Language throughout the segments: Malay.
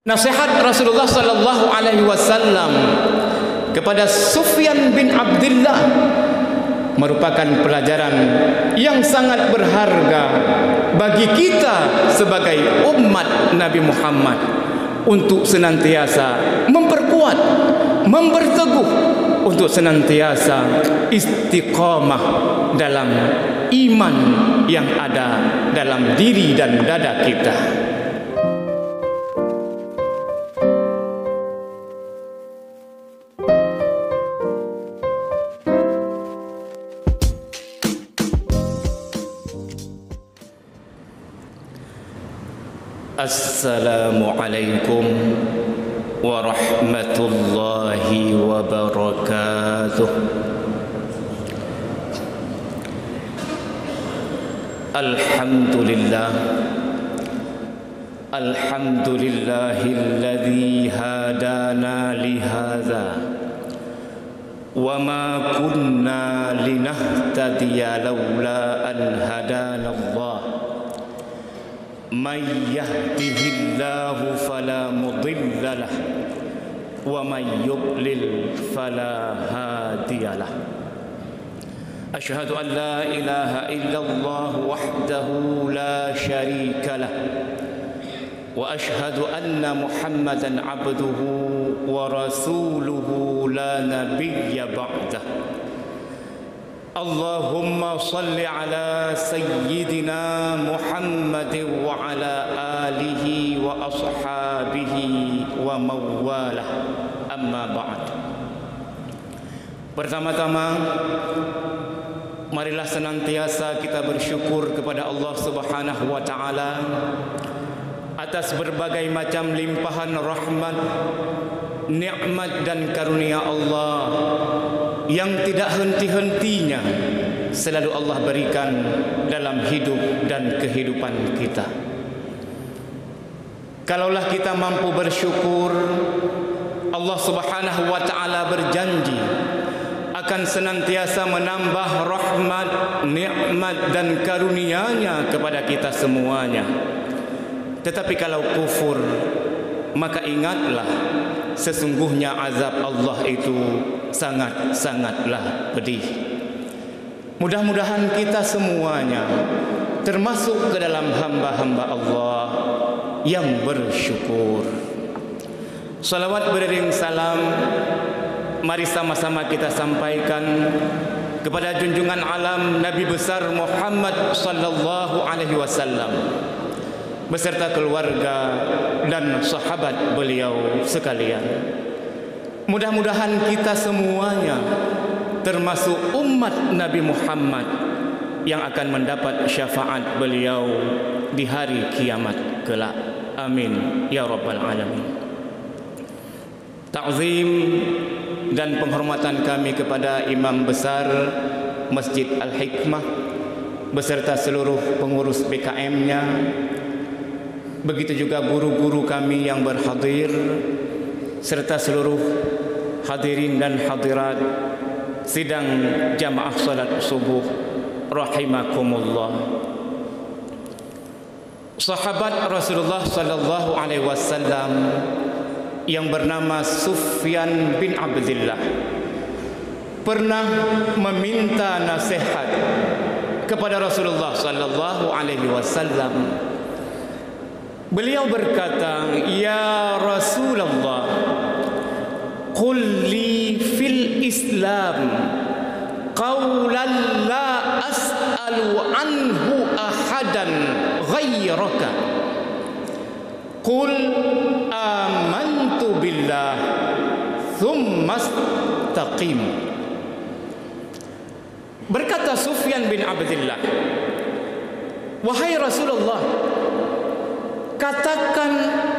Nasihat Rasulullah sallallahu alaihi wasallam kepada Sufyan bin Abdullah merupakan pelajaran yang sangat berharga bagi kita sebagai umat Nabi Muhammad untuk senantiasa memperkuat, memperteguh, untuk senantiasa istiqamah dalam iman yang ada dalam diri dan dada kita. Assalamualaikum warahmatullahi wabarakatuh. Alhamdulillah, alhamdulillahilladzi hadana lihadza wa ma kunna linahtadiya laula an hadana Allah. Man yahdihillahu fala mudilla lah wa man yudlil fala hadiyalah. Asyhadu an la ilaha illallah wahdahu la syarika lah wa asyhadu anna Muhammadan abduhu wa rasuluhu la nabiyya ba'dah. Allahumma salli ala sayyidina Muhammad wa ala alihi wa ashabihi wa mawalah, amma ba'd. Pertama-tama, marilah senantiasa kita bersyukur kepada Allah Subhanahu wa taala atas berbagai macam limpahan rahmat, nikmat dan karunia Allah yang tidak henti-hentinya selalu Allah berikan dalam hidup dan kehidupan kita. Kalaulah kita mampu bersyukur, Allah Subhanahu wa taala berjanji akan senantiasa menambah rahmat, nikmat dan karunia-Nya kepada kita semuanya. Tetapi kalau kufur, maka ingatlah sesungguhnya azab Allah itu sangat-sangatlah pedih. Mudah-mudahan kita semuanya termasuk ke dalam hamba-hamba Allah yang bersyukur. Salawat beriring salam mari sama-sama kita sampaikan kepada junjungan alam Nabi besar Muhammad sallallahu alaihi wasallam beserta keluarga dan sahabat beliau sekalian. Mudah-mudahan kita semuanya termasuk umat Nabi Muhammad yang akan mendapat syafaat beliau di hari kiamat kelak. Amin ya rabbal alamin. Ta'zim dan penghormatan kami kepada Imam Besar Masjid Al-Hikmah beserta seluruh pengurus BKM-nya, begitu juga guru-guru kami yang berhadir serta seluruh hadirin dan hadirat sidang jamaah salat subuh rahimakumullah. Sahabat Rasulullah sallallahu alaihi wasallam yang bernama Sufyan bin Abdullah pernah meminta nasihat kepada Rasulullah sallallahu alaihi wasallam. Beliau berkata, "Ya Rasulullah, qul li fil Islam qawlan la as'alu anhu ahadan ghayraka. Qul amantu billah thumma istaqim." Berkata Sufyan bin Abdullah, "Wahai Rasulullah, katakan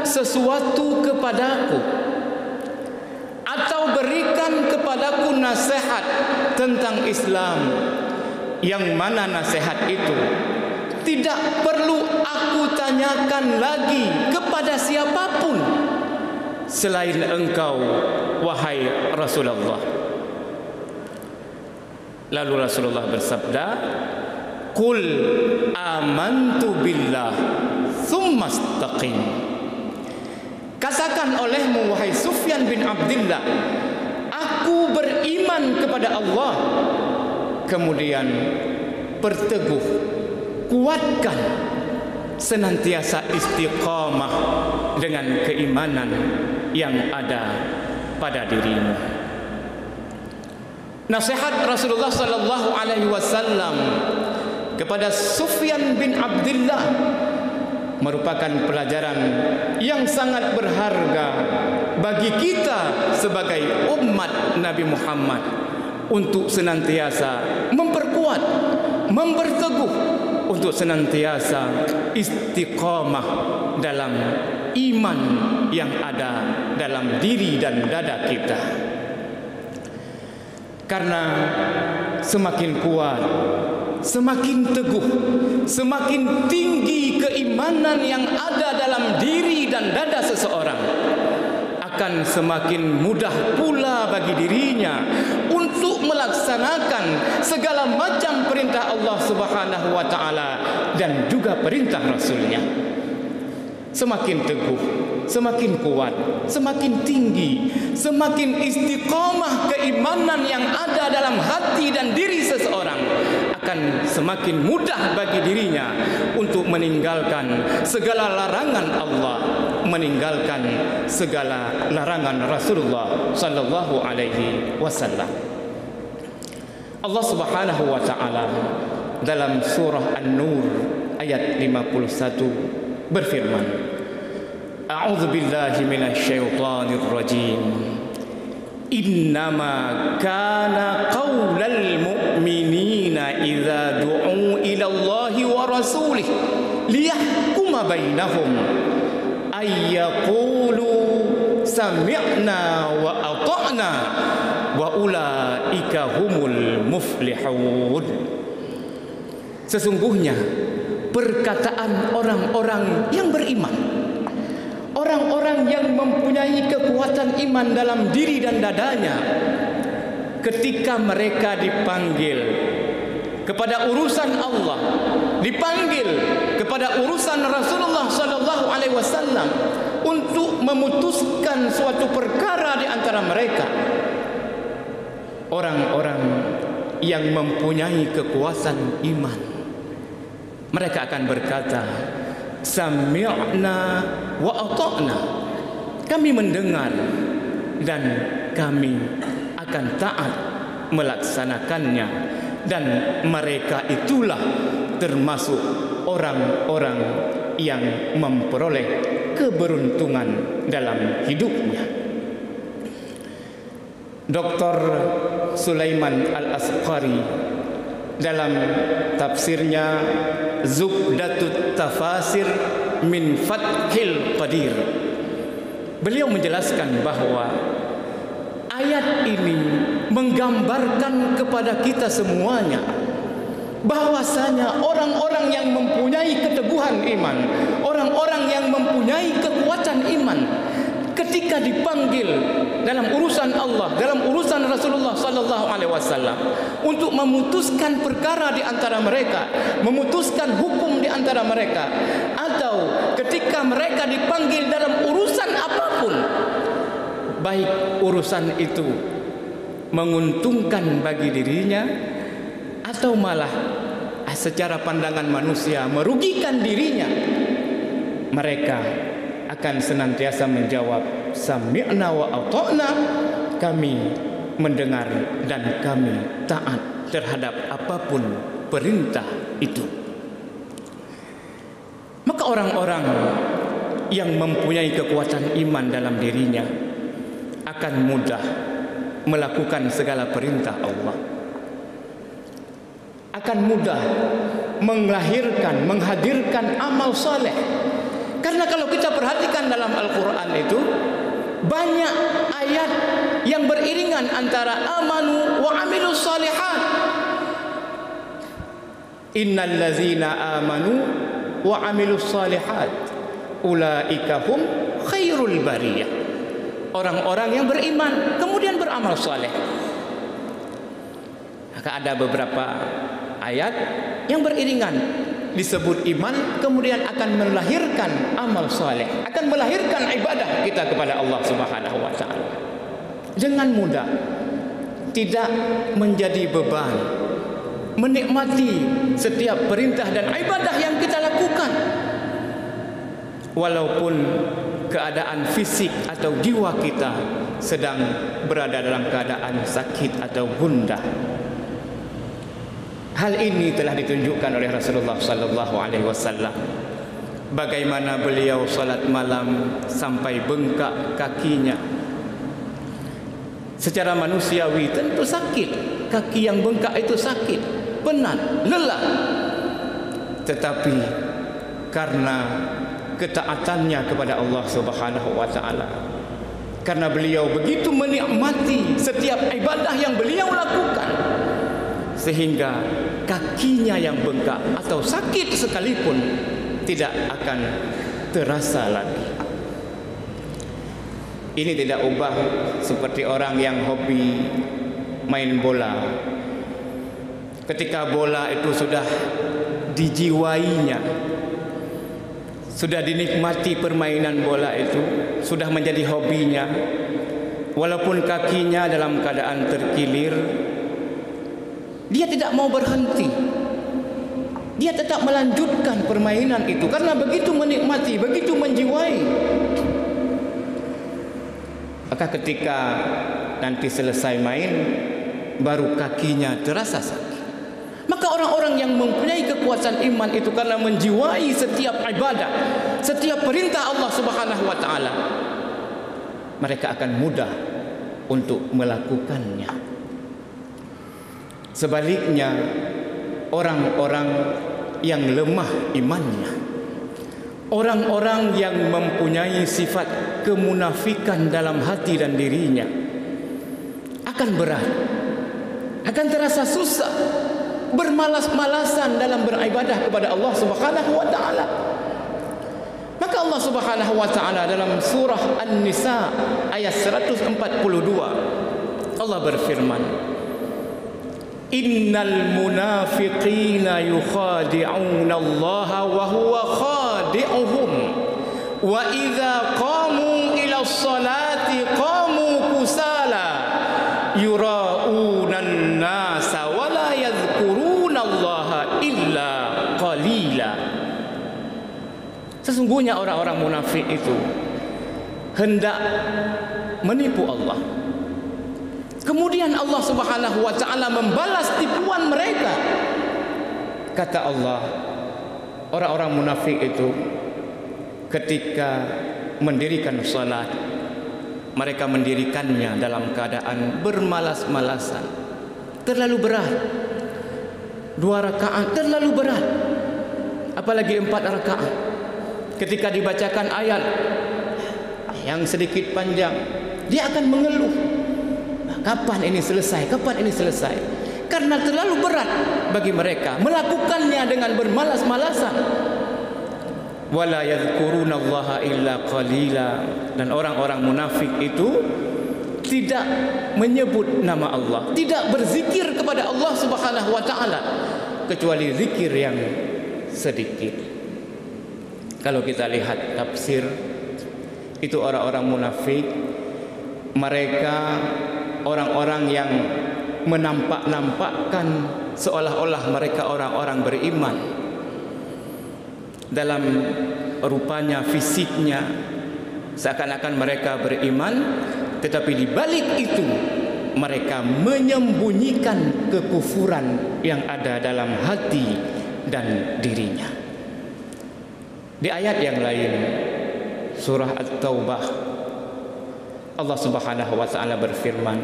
sesuatu kepadaku atau berikan kepadaku nasihat tentang Islam, yang mana nasihat itu tidak perlu aku tanyakan lagi kepada siapapun selain engkau, wahai Rasulullah." Lalu Rasulullah bersabda, "Qul amantu billah tsumma istaqim." Katakan olehmu wahai Sufyan bin Abdillah, aku beriman kepada Allah. Kemudian berteguh, kuatkan, senantiasa istiqamah dengan keimanan yang ada pada dirimu. Nasihat Rasulullah sallallahu alaihi wasallam kepada Sufyan bin Abdillah merupakan pelajaran yang sangat berharga bagi kita sebagai umat Nabi Muhammad untuk senantiasa memperkuat, memperteguh, untuk senantiasa istiqamah dalam iman yang ada dalam diri dan dada kita. Karena semakin kuat, semakin teguh, semakin tinggi keimanan yang ada dalam diri dan dada seseorang, akan semakin mudah pula bagi dirinya untuk melaksanakan segala macam perintah Allah Subhanahu wa taala dan juga perintah Rasulnya. Semakin teguh, semakin kuat, semakin tinggi, semakin istiqamah keimanan yang ada dalam hati dan diri seseorang, akan semakin mudah bagi dirinya untuk meninggalkan segala larangan Allah, meninggalkan segala larangan Rasulullah sallallahu alaihi wasallam. Allah Subhanahu wa taala dalam surah An-Nur ayat 51 berfirman, A'udzu billahi minasyaitonir rajim. Innama kana qaulal mu'minina idza du'u ila Allahi wa rasulih liyahkuma bainahum ay yaqulu sami'na wa ata'na wa ulaika humul muflihun. Sesungguhnya perkataan orang-orang yang beriman, orang-orang yang mempunyai kekuatan iman dalam diri dan dadanya, ketika mereka dipanggil kepada urusan Allah, dipanggil kepada urusan Rasulullah sallallahu alaihi wasallam untuk memutuskan suatu perkara di antara mereka, orang-orang yang mempunyai kekuatan iman, mereka akan berkata, sami'na wa ata'na, kami mendengar dan kami akan taat melaksanakannya. Dan mereka itulah termasuk orang-orang yang memperoleh keberuntungan dalam hidupnya. Dr. Sulaiman Al-Asqari dalam tafsirnya Zubdatut Tafasir min Fathil Qadir, beliau menjelaskan bahwa ayat ini menggambarkan kepada kita semuanya bahwasanya orang-orang yang mempunyai keteguhan iman, orang-orang yang mempunyai kekuatan iman, ketika dipanggil dalam urusan Allah, dalam urusan Rasulullah sallallahu alaihi wasallam untuk memutuskan perkara di antara mereka, memutuskan hukum di antara mereka, atau ketika mereka dipanggil dalam urusan apapun, baik urusan itu menguntungkan bagi dirinya atau malah secara pandangan manusia merugikan dirinya, mereka akan senantiasa menjawab sami'na wa ata'na, kami mendengar dan kami taat terhadap apapun perintah itu. Maka orang-orang yang mempunyai kekuatan iman dalam dirinya akan mudah melakukan segala perintah Allah, akan mudah melahirkan, menghadirkan amal saleh. Karena kalau kita perhatikan dalam Al-Quran itu banyak ayat yang beriringan antara amanu wa amilus salihat. Innal ladzina amanu wa amilus salihat ulaika hum khairul bariyah. Orang-orang yang beriman kemudian beramal saleh. Maka ada beberapa ayat yang beriringan disebut iman, kemudian akan melahirkan amal soleh, akan melahirkan ibadah kita kepada Allah Subhanahu wa taala. Dengan mudah, tidak menjadi beban, menikmati setiap perintah dan ibadah yang kita lakukan, walaupun keadaan fisik atau jiwa kita sedang berada dalam keadaan sakit atau gundah. Hal ini telah ditunjukkan oleh Rasulullah sallallahu alaihi wasallam. Bagaimana beliau salat malam sampai bengkak kakinya. Secara manusiawi tentu sakit. Kaki yang bengkak itu sakit, penat, lelah. Tetapi karena ketaatannya kepada Allah Subhanahu wa taala, karena beliau begitu menikmati setiap ibadah yang beliau lakukan, sehingga kakinya yang bengkak atau sakit sekalipun tidak akan terasa lagi. Ini tidak ubah seperti orang yang hobi main bola. Ketika bola itu sudah dijiwainya, sudah dinikmati permainan bola itu, sudah menjadi hobinya, walaupun kakinya dalam keadaan terkilir, dia tidak mau berhenti. Dia tetap melanjutkan permainan itu karena begitu menikmati, begitu menjiwai. Maka ketika nanti selesai main, baru kakinya terasa sakit. Maka orang-orang yang mempunyai kekuatan iman itu karena menjiwai setiap ibadah, setiap perintah Allah Subhanahu wa taala, mereka akan mudah untuk melakukannya. Sebaliknya, orang-orang yang lemah imannya, orang-orang yang mempunyai sifat kemunafikan dalam hati dan dirinya, akan berat, akan terasa susah, bermalas-malasan dalam beribadah kepada Allah Subhanahu wa taala. Maka Allah Subhanahu wa taala dalam surah An-Nisa ayat 142, Allah berfirman, Innal munafiqina yukhadi'una Allah wa huwa khadi'uhum wa idza qamu ila sholati qamu kusala yura'una an-nasa wa la yadhkuruna Allah illa qalila. Sesungguhnya orang-orang munafik itu hendak menipu Allah. Kemudian Allah Subhanahu wa taala membalas tipuan mereka. Kata Allah, orang-orang munafik itu ketika mendirikan salat, mereka mendirikannya dalam keadaan bermalas-malasan. Terlalu berat. 2 rakaat terlalu berat. Apalagi 4 rakaat. Ketika dibacakan ayat yang sedikit panjang, dia akan mengeluh. Kapan ini selesai? Kapan ini selesai? Karena terlalu berat bagi mereka melakukannya dengan bermalas-malasan. Wala yadhkuruna Allah illa qalila. Dan orang-orang munafik itu tidak menyebut nama Allah, tidak berzikir kepada Allah Subhanahu wa taala kecuali zikir yang sedikit. Kalau kita lihat tafsir, itu orang-orang munafik, mereka orang-orang yang menampak-nampakkan seolah-olah mereka orang-orang beriman. Dalam rupanya, fisiknya seakan-akan mereka beriman, tetapi di balik itu mereka menyembunyikan kekufuran yang ada dalam hati dan dirinya. Di ayat yang lain, surah At-Taubah, Allah Subhanahu wa taala berfirman,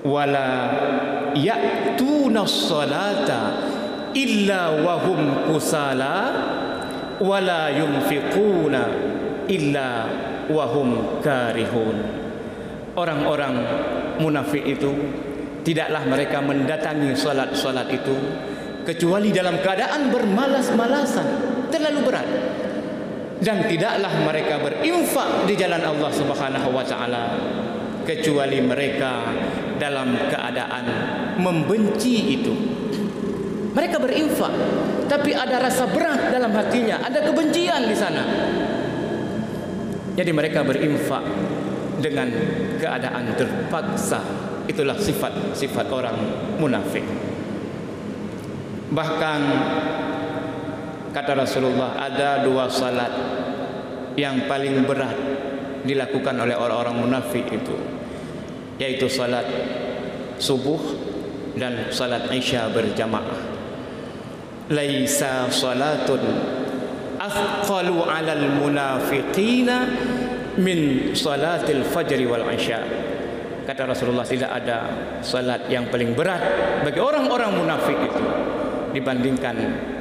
wala ya'tunas salata illa wa hum kusala wala yunfiquna illa wa hum karihun. Orang-orang munafik itu tidaklah mereka mendatangi salat-salat itu kecuali dalam keadaan bermalas-malasan, terlalu berat. Dan tidaklah mereka berinfak di jalan Allah Subhanahu wa taala kecuali mereka dalam keadaan membenci itu. Mereka berinfak, tapi ada rasa berat dalam hatinya, ada kebencian di sana. Jadi mereka berinfak dengan keadaan terpaksa. Itulah sifat orang munafik. Bahkan kata Rasulullah, ada 2 salat yang paling berat dilakukan oleh orang-orang munafik itu, yaitu salat subuh dan salat isya berjamaah. Laisa salatun athqalu 'alal munafiqina min salatil fajri wal isya. Kata Rasulullah, tidak ada salat yang paling berat bagi orang-orang munafik itu dibandingkan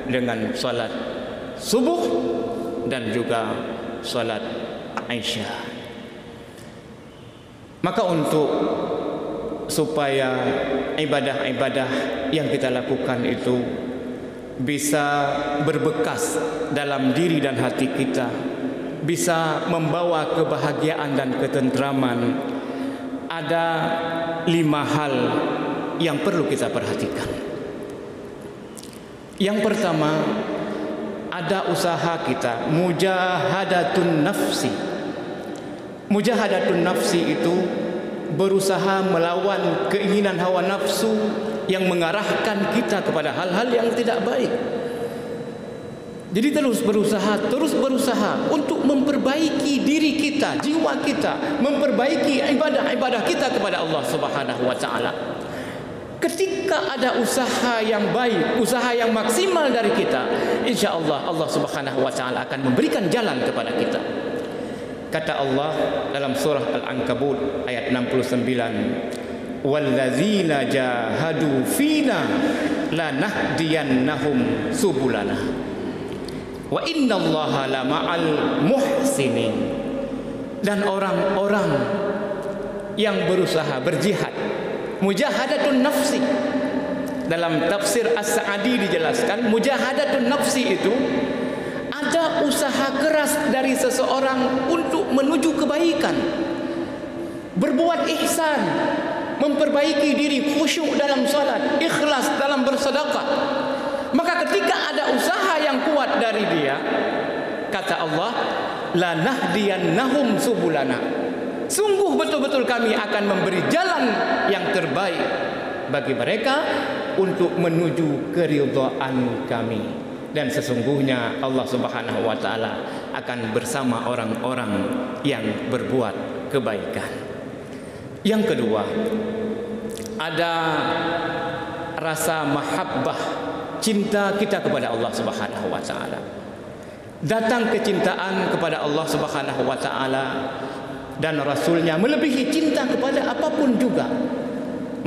dengan salat subuh dan juga salat isya. Maka untuk supaya ibadah-ibadah yang kita lakukan itu bisa berbekas dalam diri dan hati kita, bisa membawa kebahagiaan dan ketentraman, ada 5 hal yang perlu kita perhatikan. Yang pertama, ada usaha kita mujahadatun nafsi. Mujahadatun nafsi itu berusaha melawan keinginan hawa nafsu yang mengarahkan kita kepada hal-hal yang tidak baik. Jadi terus berusaha untuk memperbaiki diri kita, jiwa kita, memperbaiki ibadah-ibadah kita kepada Allah Subhanahu wa taala. Ketika ada usaha yang baik, usaha yang maksimal dari kita, insyaallah Allah Subhanahu wa taala akan memberikan jalan kepada kita. Kata Allah dalam surah Al-Ankabut ayat 69, wallazina jahadu fina lanahdiyannahum subulana wa innallaha lama'al muhsinin. Dan orang-orang yang berusaha berjihad, mujahadatun nafsi, dalam tafsir As-Sa'di dijelaskan mujahadatun nafsi itu ada usaha keras dari seseorang untuk menuju kebaikan, berbuat ihsan, memperbaiki diri, khusyuk dalam salat, ikhlas dalam bersedekah. Maka ketika ada usaha yang kuat dari dia, kata Allah, lanahdiyannahum subulana, sungguh betul-betul kami akan memberi jalan yang terbaik bagi mereka untuk menuju keridhaan kami. Dan sesungguhnya Allah Subhanahu wa taala akan bersama orang-orang yang berbuat kebaikan. Yang kedua, ada rasa mahabbah, cinta kita kepada Allah Subhanahu wa taala. Datang kecintaan kepada Allah Subhanahu wa taala dan Rasulnya melebihi cinta kepada apapun juga.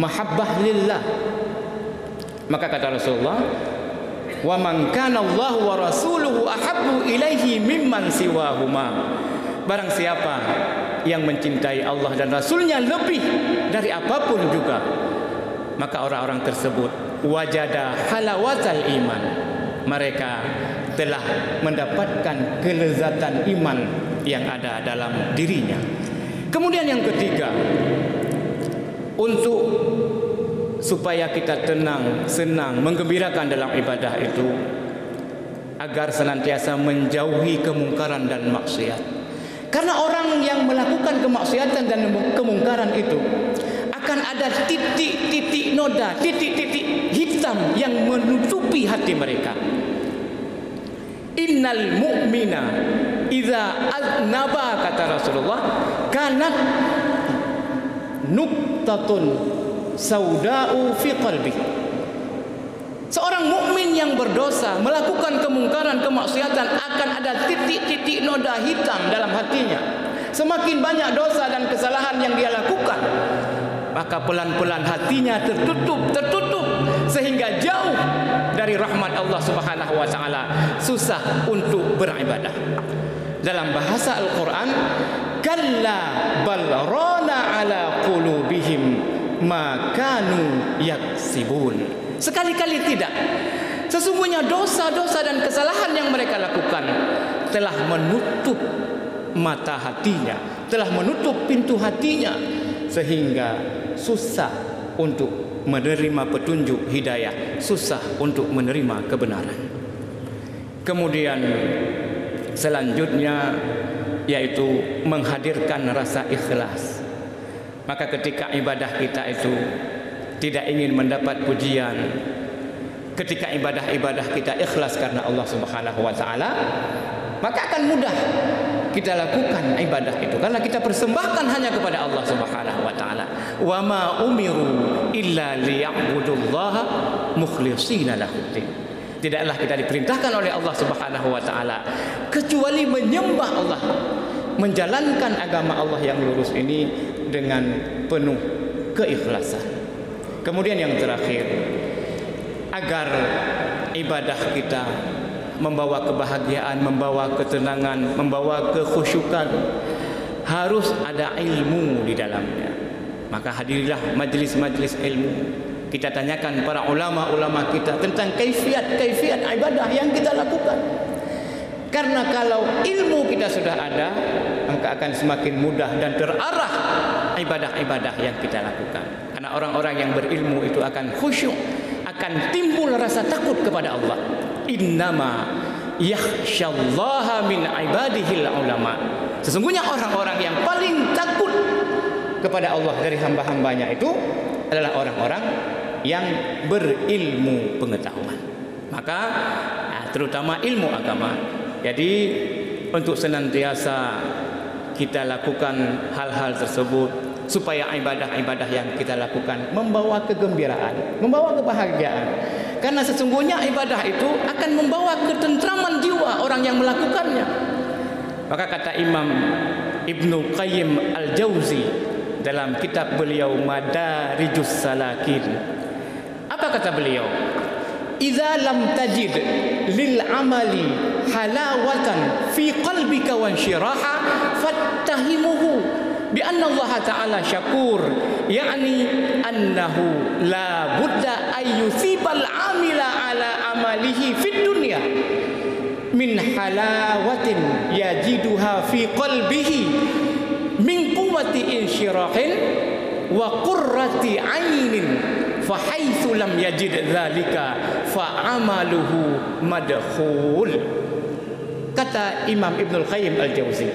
Mahabbah lillah. Maka kata Rasulullah, wa man kana Allah wa rasuluhu ahabbu ilaihi mimman siwahuma. Barang siapa yang mencintai Allah dan Rasulnya lebih dari apapun juga, maka orang-orang tersebut wajada halawatal iman, mereka telah mendapatkan kelezatan iman yang ada dalam dirinya. Kemudian yang ketiga, untuk supaya kita tenang, senang, menggembirakan dalam ibadah itu, agar senantiasa menjauhi kemungkaran dan maksiat. Karena orang yang melakukan kemaksiatan dan kemungkaran itu akan ada titik-titik noda, titik-titik hitam yang menutupi hati mereka. Innal mu'mina idza aznaba, kata Rasulullah, kanat nuqtatun sauda'u fi qalbi. Seorang mukmin yang berdosa, melakukan kemungkaran, kemaksiatan, akan ada titik-titik noda hitam dalam hatinya. Semakin banyak dosa dan kesalahan yang dia lakukan, maka pelan-pelan hatinya tertutup sehingga jauh dari rahmat Allah Subhanahu wa taala, susah untuk beribadah. Dalam bahasa Al-Qur'an, kalla bal rana ala qulubihim ma kanu yaksibun. Sekali-kali tidak. Sesungguhnya dosa-dosa dan kesalahan yang mereka lakukan telah menutup mata hatinya, telah menutup pintu hatinya, sehingga susah untuk menerima petunjuk hidayah, susah untuk menerima kebenaran. Kemudian selanjutnya yaitu menghadirkan rasa ikhlas. Maka ketika ibadah kita itu tidak ingin mendapat pujian, ketika ibadah-ibadah kita ikhlas karena Allah Subhanahu wa taala, maka akan mudah kita lakukan ibadah itu karena kita persembahkan hanya kepada Allah Subhanahu wa taala. Wa ma umiru illa liya'budullaha mukhlishina lahuddin. Tidaklah kita diperintahkan oleh Allah Subhanahu wa taala kecuali menyembah Allah, menjalankan agama Allah yang lurus ini dengan penuh keikhlasan. Kemudian yang terakhir, agar ibadah kita membawa kebahagiaan, membawa ketenangan, membawa kekhusyukan, harus ada ilmu di dalamnya. Maka hadirilah majlis-majlis ilmu. Kita tanyakan para ulama-ulama kita tentang kaifiat ibadah yang kita lakukan. Karena kalau ilmu kita sudah ada, maka akan semakin mudah dan terarah ibadah-ibadah yang kita lakukan. Karena orang-orang yang berilmu itu akan khusyuk, akan timbul rasa takut kepada Allah. Innama yakhsyallaha min ibadihil ulama. Sesungguhnya orang-orang yang paling takut kepada Allah dari hamba-hambanya itu adalah orang-orang yang berilmu pengetahuan. Maka terutama ilmu agama. Jadi untuk senantiasa kita lakukan hal-hal tersebut supaya ibadah-ibadah yang kita lakukan membawa kegembiraan, membawa kebahagiaan. Karena sesungguhnya ibadah itu akan membawa ketentraman jiwa orang yang melakukannya. Maka kata Imam Ibnu Qayyim Al-Jauzi dalam kitab beliau Madarijus Salikin, apa kata beliau? Idza lam tajid lil amali halawatan fi qalbika wa inshiraha fattahimuhu bi anna Allah Ta'ala syakur, yakni annahu la budda ayyusibal amila ala amalihi fid dunya min halawatin yajiduha fi qalbihi min quwwati insyirahin wa qurrati ainin fa haitsu lam yajid dzalika fa amaluhu madkhul. Kata Imam Ibnu Qayyim Al-Jauzi,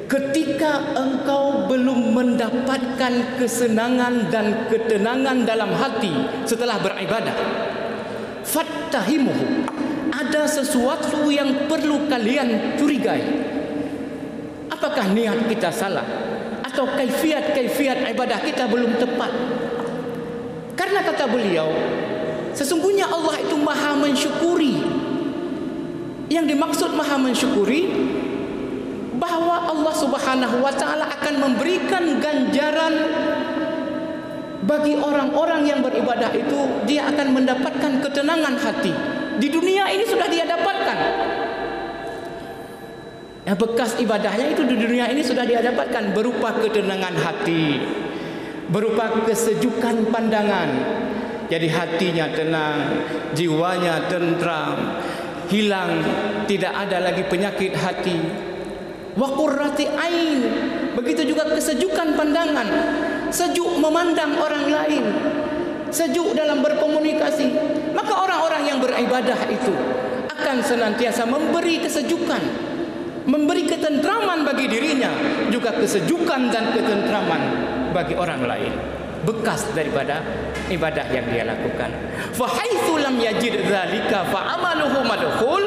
ketika engkau belum mendapatkan kesenangan dan ketenangan dalam hati setelah beribadah, fattahimuhu, ada sesuatu yang perlu kalian curigai. Apakah niat kita salah atau kaifiat ibadah kita belum tepat? Karena kata beliau, sesungguhnya Allah itu maha mensyukuri. Yang dimaksud maha mensyukuri, bahwa Allah Subhanahu wa taala akan memberikan ganjaran bagi orang-orang yang beribadah itu. Dia akan mendapatkan ketenangan hati. Di dunia ini sudah dia dapatkan. Ya, bekas ibadahnya itu di dunia ini sudah dia dapatkan berupa ketenangan hati, berupa kesejukan pandangan. Jadi hatinya tenang, jiwanya tentram, hilang, tidak ada lagi penyakit hati. Wa qurrati ain, begitu juga kesejukan pandangan, sejuk memandang orang lain, sejuk dalam berkomunikasi. Maka orang-orang yang beribadah itu akan senantiasa memberi kesejukan, memberi ketentraman bagi dirinya, juga kesejukan dan ketentraman bagi orang lain, bekas daripada ibadah yang dia lakukan. Fa haitsu lam yajid dzalika fa amaluhu madkhul,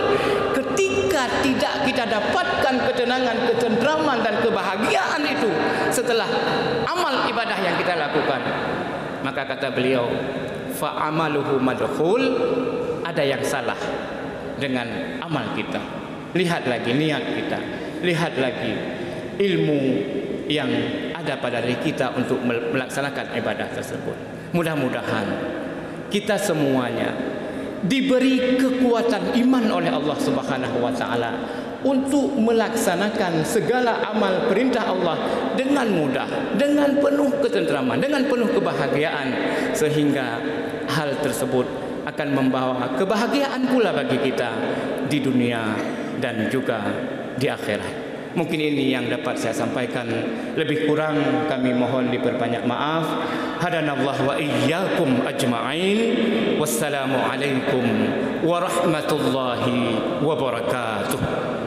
ketika tidak kita dapatkan ketenangan, ketentraman dan kebahagiaan itu setelah amal ibadah yang kita lakukan, maka kata beliau, fa amaluhu madkhul, ada yang salah dengan amal kita. Lihat lagi niat kita, lihat lagi ilmu yang ada pada diri kita untuk melaksanakan ibadah tersebut. Mudah-mudahan kita semuanya diberi kekuatan iman oleh Allah Subhanahu wa taala untuk melaksanakan segala amal perintah Allah dengan mudah, dengan penuh ketentraman, dengan penuh kebahagiaan, sehingga hal tersebut akan membawa kebahagiaan pula bagi kita di dunia dan juga di akhirat. Mungkin ini yang dapat saya sampaikan. Lebih kurang kami mohon diperbanyak maaf. Hadanallah wa iyyakum ajma'in. Wassalamualaikum warahmatullahi wabarakatuh.